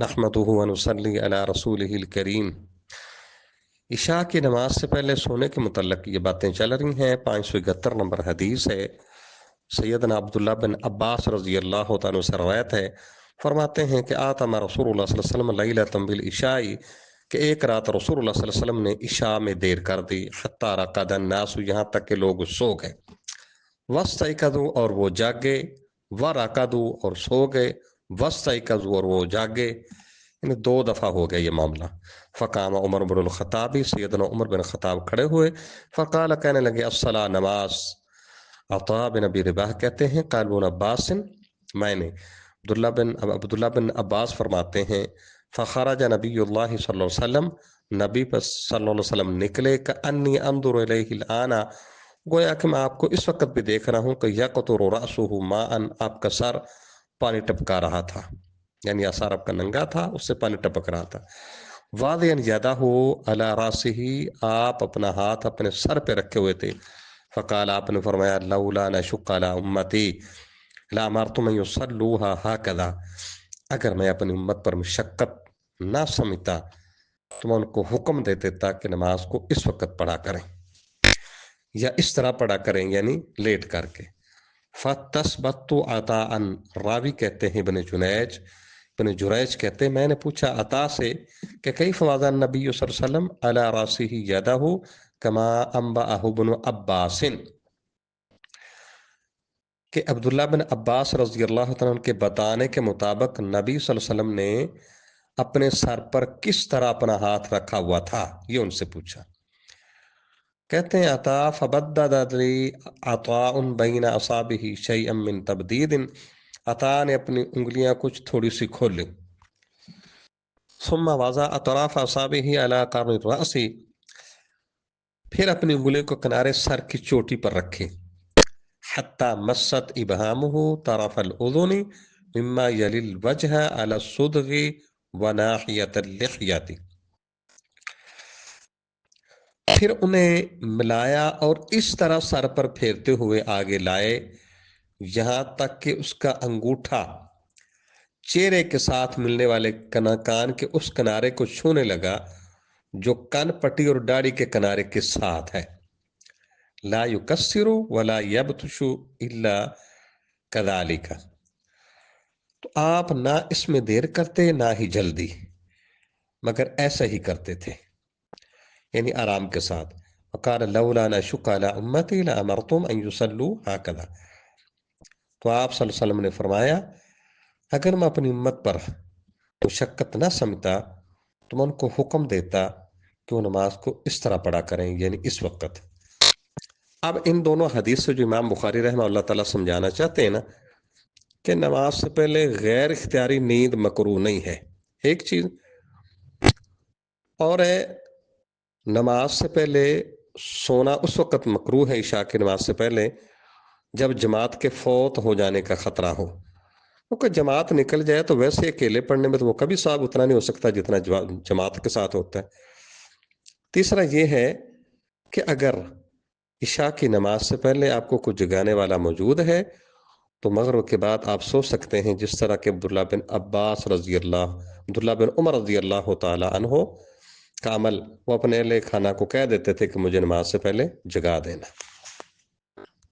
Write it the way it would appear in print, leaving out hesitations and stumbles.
नहमदुहु व नुसल्ली अला रसूलिहिल करीम। इशा की नमाज से पहले सोने के मुतल्लक ये बातें चल रही हैं। 571 नंबर हदीस है। सैयदना अब्दुल्ला बिन अब्बास रज़ी अल्लाह तआला से रवायत है, फरमाते हैं कि आतमा रसूलुल्लाह सल्लल्लाहु अलैहि वसल्लम लैलतन बिल इशाई, कि एक रात रसूलुल्लाह सल्लल्लाहु अलैहि वसल्लम ने इशा में देर कर दी। हत्ता रक़दन नासु, यहाँ तक कि लोग सो गए। वस्तयक़ज़ू, और वो जागे। व रक़दू, और सो गए। वस्तयक़ज़ू, और वो जागे। यानी 2 दफ़ा हो गया ये मामला। फ़काम उमर बिन ख़त्ताब, सैयदना उमर बिन ख़त्ताब खड़े हुए। फ़क़ाल, कहने लगे, अस्सला, नमाज। अता बिन अबी रबाह कहते हैं, क़ाल बिन अब्बास, मैंने। अब्दुल्ला बिन अब्बास फरमाते हैं, फ़ख़रज नबीयुल्लाह सल्लल्लाहु अलैहि वसल्लम, नबी पर सल्लल्लाहु अलैहि वसल्लम निकले। कअन्नी अंज़ुरु इलैहिल आना, गोया कि मैं आपको इस वक्त भी देख रहा हूँ कि यक़तुरु रअसुहु माअन, आपका सर पानी टपका रहा था। यानी सर आपका नंगा था, उससे पानी टपक रहा था। वादियन यदाहु अला रासिही, आप अपना हाथ अपने सर पे रखे हुए थे। फ़क़ाल, आपने फरमाया, लौला नशुक्क अला उम्मती लअमरतुम अन युसल्लूहा हाकज़ा, अगर मैं अपनी उम्मत पर मशक्क़त ना समझता तो मैं उनको हुक्म दे देता कि नमाज को इस वक्त पढ़ा करें, या इस तरह पढ़ा करें, यानी लेट करके। फ़तस्बत्तु अताअन, रावी कहते हैं इब्न जुरैज कहते हैं, मैंने पूछा अता से कि कैफ़ वज़अ नबी सल्लल्लाहु अलैहि वसल्लम अला रासिही यदहु कमा अंबअहु इब्न अब्बासिन, कि अब्दुल्ला बिन अब्बास रज़ी अल्लाह तआला के बताने के मुताबिक नबी सल्लल्लाहु अलैहि वसल्लम ने अपने सर पर किस तरह अपना हाथ रखा हुआ था, ये उनसे पूछा। कहते हैं अता फबद्ददली अताउन बैन असाबिही शैअम मिन तबदीदिन, अता ने अपनी उंगलियां कुछ थोड़ी सी खोली। सुम्मा वज़ा अतराफ असाबिही अला क़र्नि रअसी, फिर अपनी उंगलियों को किनारे सर की चोटी पर रखे। हत्ता मस्सत इबहामुहु तरफल उज़ुनी मिम्मा यलिल वजह अला सुदग़ी व नाहियतल लिह्यति, फिर उन्हें मिलाया और इस तरह सर पर फेरते हुए आगे लाए, यहां तक कि उसका अंगूठा चेहरे के साथ मिलने वाले कान के उस किनारे को छूने लगा जो कान पट्टी और दाढ़ी के किनारे के साथ है। ला युकस्सिरु वला यबतशु इल्ला कज़ालिका, तो आप ना इसमें देर करते ना ही जल्दी, मगर ऐसा ही करते थे, यानी आराम के साथ। वक़ाल लौला नशुक्क अला उम्मती लअमरतुम अन युसल्लू हाकज़ा, तो आप सल्लल्लाहु अलैहि वसल्लम ने फरमाया, अगर मैं अपनी उम्मत पर मुशक्कत न समझता तो मैं उनको हुक्म देता कि वो नमाज को इस तरह पढ़ा करें, यानी इस वक्त। अब इन दोनों हदीस से जो इमाम बुखारी रहमतुल्लाह ताला समझाना चाहते हैं ना, कि नमाज से पहले गैर इख्तियारी नींद मकरूह नहीं है, एक चीज, और है नमाज से पहले सोना उस वक्त मकरूह है, इशा की नमाज से पहले, जब जमात के फौत हो जाने का खतरा हो। क्योंकि जमात निकल जाए तो वैसे अकेले पढ़ने में तो वो कभी सवाब उतना नहीं हो सकता जितना जमात के साथ होता है। तीसरा ये है कि अगर इशा की नमाज से पहले आपको कुछ जगाने वाला मौजूद है तो मगरिब के बाद आप सो सकते हैं, जिस तरह के अब्दुल्ला बिन उमर रज़ी अल्लाह ताला अन्हो का अमल, वो अपने अहले खाना को कह देते थे कि मुझे नमाज से पहले जगा देना।